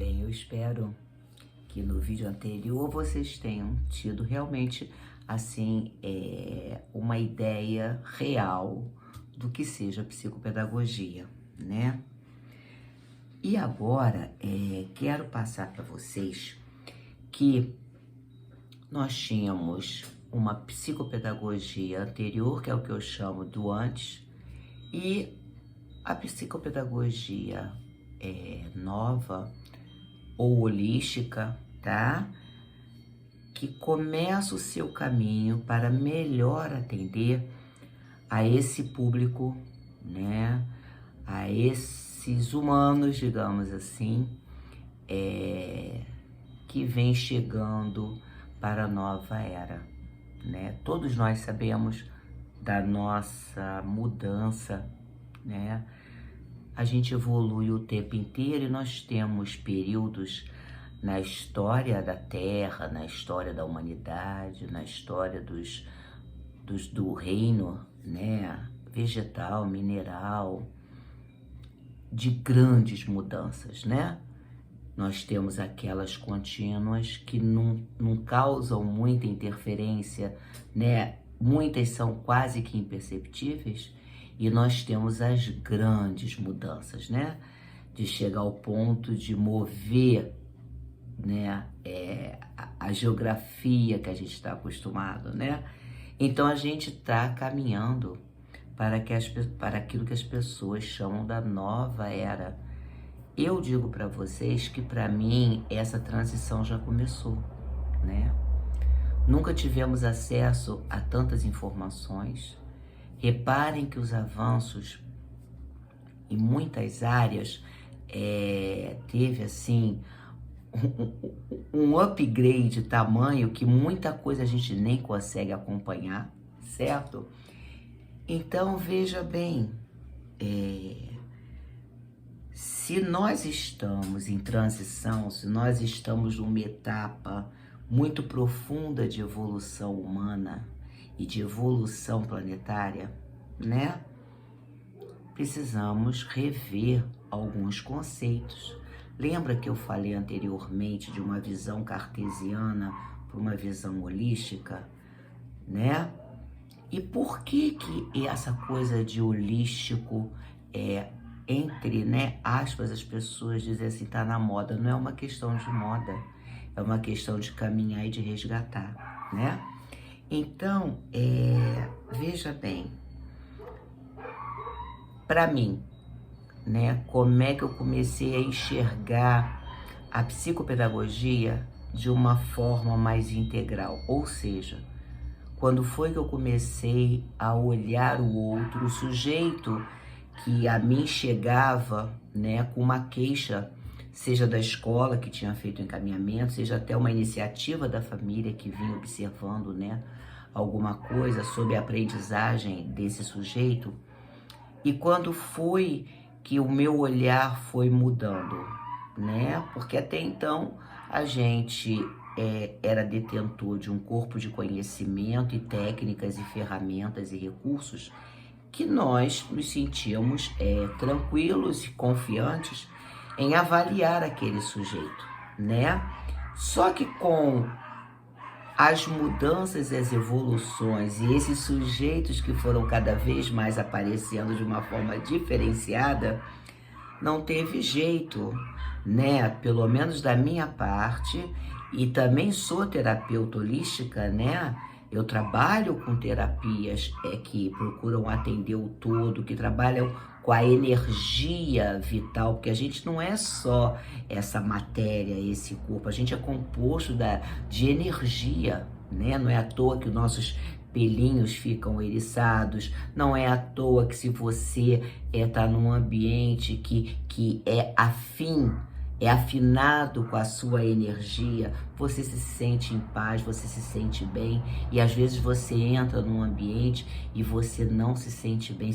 Bem, eu espero que no vídeo anterior vocês tenham tido realmente, assim, uma ideia real do que seja psicopedagogia, né? E agora, quero passar para vocês que nós tínhamos uma psicopedagogia anterior, que é o que eu chamo do antes, e a psicopedagogia nova ou holística, tá? Que começa o seu caminho para melhor atender a esse público, né? A esses humanos, digamos assim, que vem chegando para a nova era, né? Todos nós sabemos da nossa mudança, né? A gente evolui o tempo inteiro e nós temos períodos na história da Terra, na história da humanidade, na história do reino, né? Vegetal, mineral, de grandes mudanças, né? Nós temos aquelas contínuas que não causam muita interferência, né? Muitas são quase que imperceptíveis, e nós temos as grandes mudanças, né? De chegar ao ponto de mover, né? A geografia que a gente está acostumado, né? Então a gente está caminhando para aquilo que as pessoas chamam da nova era. Eu digo para vocês que para mim essa transição já começou, né? Nunca tivemos acesso a tantas informações. Reparem que os avanços em muitas áreas teve assim um upgrade tamanho que muita coisa a gente nem consegue acompanhar, certo? Então veja bem, se nós estamos em transição, se nós estamos numa etapa muito profunda de evolução humana e de evolução planetária, né? Precisamos rever alguns conceitos. Lembra que eu falei anteriormente de uma visão cartesiana para uma visão holística, né? E por que essa coisa de holístico entre, né, aspas, as pessoas dizem assim, tá na moda? Não é uma questão de moda, é uma questão de caminhar e de resgatar, né? Então, veja bem, para mim, né, como é que eu comecei a enxergar a psicopedagogia de uma forma mais integral, ou seja, quando foi que eu comecei a olhar o outro, o sujeito que a mim chegava, né, com uma queixa, seja da escola que tinha feito encaminhamento, seja até uma iniciativa da família que vinha observando, né, alguma coisa sobre a aprendizagem desse sujeito. E quando foi que o meu olhar foi mudando, né? Porque até então a gente era detentor de um corpo de conhecimento e técnicas e ferramentas e recursos que nós nos sentíamos tranquilos e confiantes em avaliar aquele sujeito, né? Só que com as mudanças e as evoluções e esses sujeitos que foram cada vez mais aparecendo de uma forma diferenciada, não teve jeito, né? Pelo menos da minha parte, e também sou terapeuta holística, né? Eu trabalho com terapias que procuram atender o todo, que trabalham com a energia vital, porque a gente não é só essa matéria, esse corpo, a gente é composto de energia, né? Não é à toa que os nossos pelinhos ficam eriçados, não é à toa que se você está num ambiente que é afim, é afinado com a sua energia, você se sente em paz, você se sente bem, e às vezes você entra num ambiente e você não se sente bem,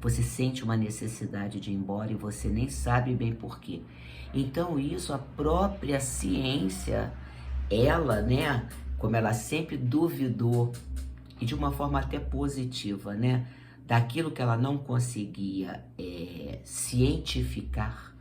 você sente uma necessidade de ir embora e você nem sabe bem por quê. Então isso, a própria ciência, ela, né, como ela sempre duvidou, e de uma forma até positiva, né, daquilo que ela não conseguia cientificar,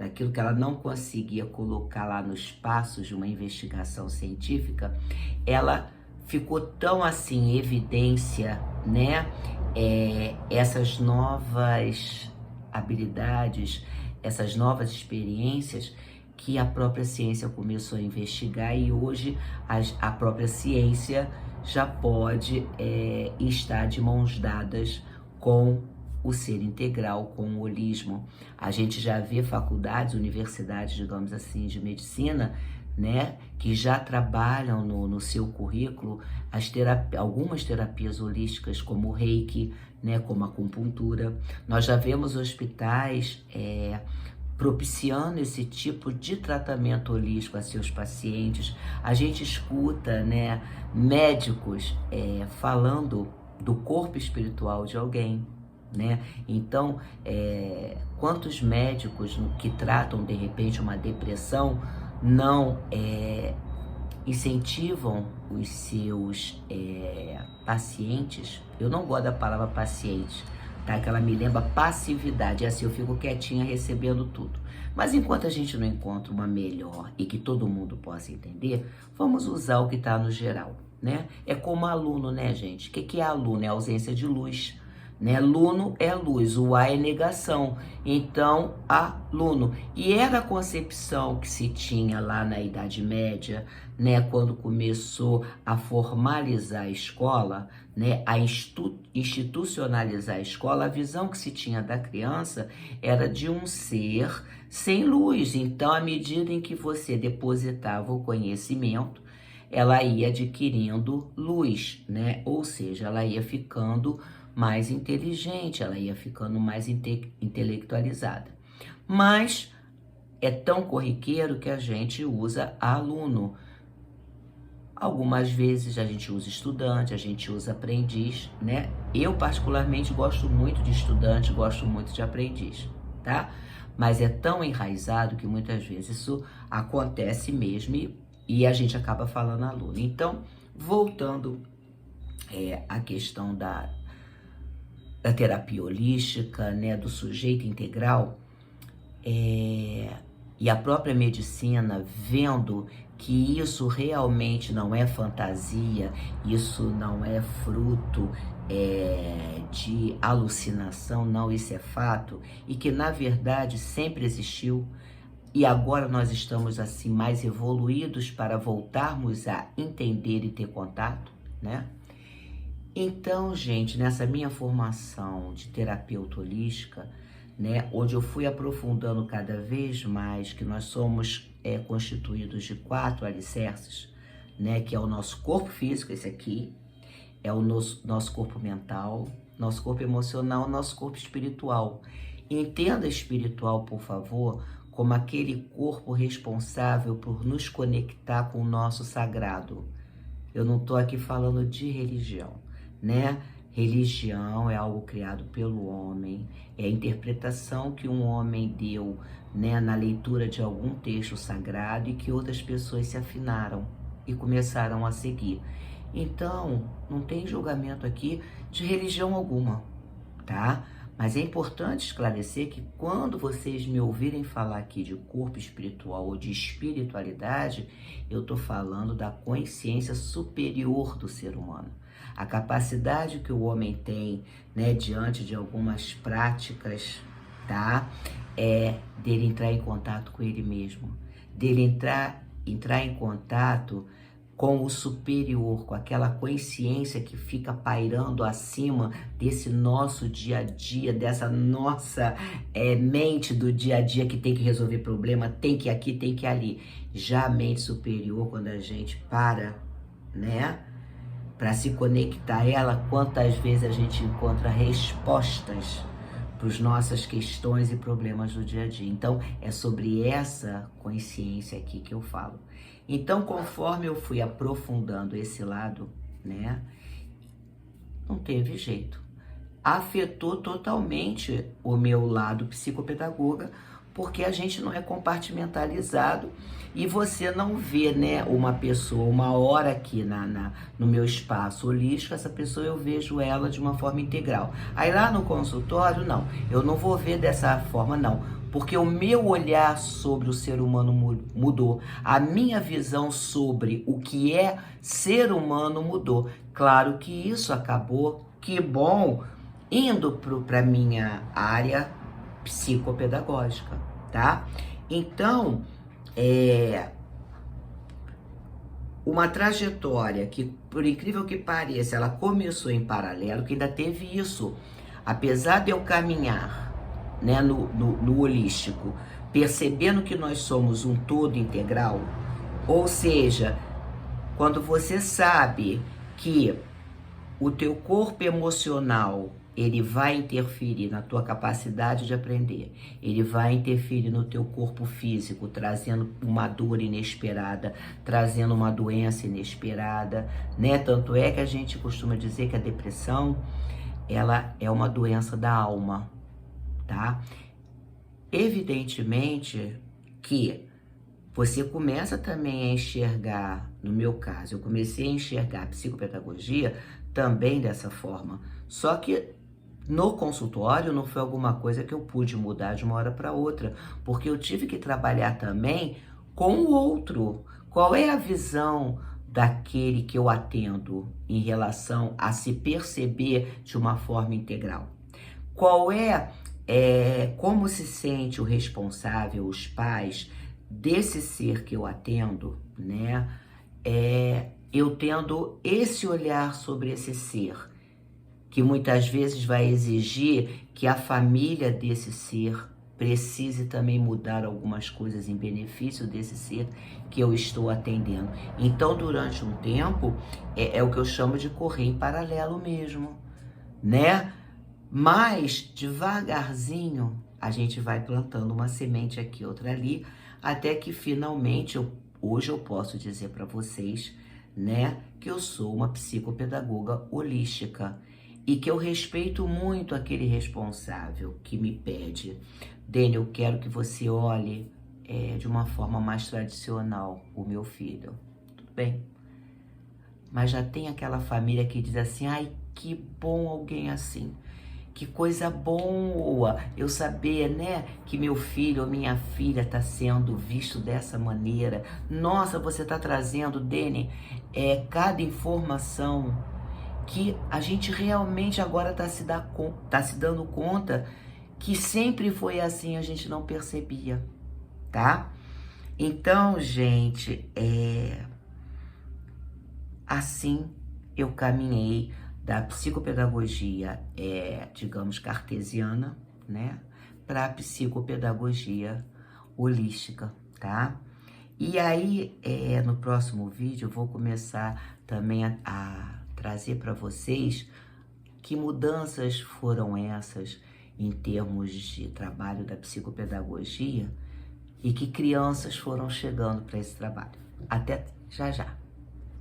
daquilo que ela não conseguia colocar lá nos passos de uma investigação científica, ela ficou tão assim em evidência, né? Essas novas habilidades, essas novas experiências, que a própria ciência começou a investigar, e hoje a própria ciência já pode estar de mãos dadas com o ser integral, com o holismo. A gente já vê faculdades, universidades, digamos assim, de medicina, né, que já trabalham no seu currículo algumas terapias holísticas, como o Reiki, né, como a acupuntura. Nós já vemos hospitais propiciando esse tipo de tratamento holístico a seus pacientes. A gente escuta, né, médicos falando do corpo espiritual de alguém, né? Então, quantos médicos que tratam de repente uma depressão não incentivam os seus pacientes? Eu não gosto da palavra paciente, tá? Que ela me lembra passividade, assim eu fico quietinha recebendo tudo. Mas enquanto a gente não encontra uma melhor e que todo mundo possa entender, vamos usar o que está no geral, né? É como aluno, né, gente? O que é aluno? É ausência de luz, né? Luno é luz, o A é negação, então aluno. E era a concepção que se tinha lá na Idade Média, né, quando começou a formalizar a escola, né, a institucionalizar a escola. A visão que se tinha da criança era de um ser sem luz. Então, à medida em que você depositava o conhecimento, ela ia adquirindo luz, né? Ou seja, ela ia ficando mais inteligente, ela ia ficando mais intelectualizada. Mas é tão corriqueiro que a gente usa aluno. Algumas vezes a gente usa estudante, a gente usa aprendiz, né? Eu particularmente gosto muito de estudante, gosto muito de aprendiz, tá? Mas é tão enraizado que muitas vezes isso acontece mesmo e a gente acaba falando aluno. Então, voltando à questão da terapia holística, né, do sujeito integral, e a própria medicina vendo que isso realmente não é fantasia, isso não é fruto de alucinação, não, isso é fato, e que na verdade sempre existiu, e agora nós estamos assim mais evoluídos para voltarmos a entender e ter contato, né? Então, gente, nessa minha formação de terapeuta holística, né, onde eu fui aprofundando cada vez mais que nós somos constituídos de 4 alicerces, né, que é o nosso corpo físico, esse aqui, é o nosso corpo mental, nosso corpo emocional, nosso corpo espiritual. Entenda espiritual, por favor, como aquele corpo responsável por nos conectar com o nosso sagrado. Eu não estou aqui falando de religião, né? Religião é algo criado pelo homem, é a interpretação que um homem deu, né, na leitura de algum texto sagrado e que outras pessoas se afinaram e começaram a seguir. Então, não tem julgamento aqui de religião alguma, tá? Mas é importante esclarecer que quando vocês me ouvirem falar aqui de corpo espiritual ou de espiritualidade, eu estou falando da consciência superior do ser humano. A capacidade que o homem tem, né, diante de algumas práticas, tá? Dele entrar em contato com ele mesmo, dele entrar em contato com o superior, com aquela consciência que fica pairando acima desse nosso dia a dia, dessa nossa mente do dia a dia que tem que resolver problema, tem que ir aqui, tem que ir ali. Já a mente superior, quando a gente para, né, para se conectar a ela, quantas vezes a gente encontra respostas para as nossas questões e problemas do dia a dia. Então, é sobre essa consciência aqui que eu falo. Então, conforme eu fui aprofundando esse lado, né, não teve jeito. Afetou totalmente o meu lado psicopedagoga, porque a gente não é compartimentalizado e você não vê, né, uma pessoa, uma hora aqui no meu espaço holístico, essa pessoa eu vejo ela de uma forma integral. Aí lá no consultório, não, eu não vou ver dessa forma, não. porque o meu olhar sobre o ser humano mudou, a minha visão sobre o que é ser humano mudou. Claro que isso acabou, que bom, indo para a minha área psicopedagógica, tá? Então, uma trajetória que, por incrível que pareça, ela começou em paralelo, que ainda teve isso. Apesar de eu caminhar, né, no holístico, percebendo que nós somos um todo integral, ou seja, quando você sabe que o teu corpo emocional, ele vai interferir na tua capacidade de aprender, ele vai interferir no teu corpo físico, trazendo uma dor inesperada, trazendo uma doença inesperada, né? Tanto é que a gente costuma dizer que a depressão, ela é uma doença da alma, tá? Evidentemente que você começa também a enxergar, no meu caso, eu comecei a enxergar a psicopedagogia também dessa forma, só que no consultório não foi alguma coisa que eu pude mudar de uma hora para outra, porque eu tive que trabalhar também com o outro. Qual é a visão daquele que eu atendo em relação a se perceber de uma forma integral? Qual como se sente o responsável, os pais desse ser que eu atendo, né? Eu tendo esse olhar sobre esse ser, que muitas vezes vai exigir que a família desse ser precise também mudar algumas coisas em benefício desse ser que eu estou atendendo. Então, durante um tempo, é o que eu chamo de correr em paralelo mesmo, né? Mas, devagarzinho, a gente vai plantando uma semente aqui, outra ali, até que finalmente, hoje eu posso dizer para vocês, né, que eu sou uma psicopedagoga holística e que eu respeito muito aquele responsável que me pede: Dene, eu quero que você olhe de uma forma mais tradicional o meu filho. Tudo bem. Mas já tem aquela família que diz assim: ai, que bom alguém assim. Que coisa boa eu saber, né, que meu filho ou minha filha está sendo visto dessa maneira. Nossa, você está trazendo, Dene, cada informação que a gente realmente agora está se dando conta que sempre foi assim, a gente não percebia, tá? Então, gente, assim eu caminhei da psicopedagogia, digamos, cartesiana, né, para a psicopedagogia holística, tá? E aí, no próximo vídeo, eu vou começar também a trazer para vocês que mudanças foram essas em termos de trabalho da psicopedagogia e que crianças foram chegando para esse trabalho. Até já já!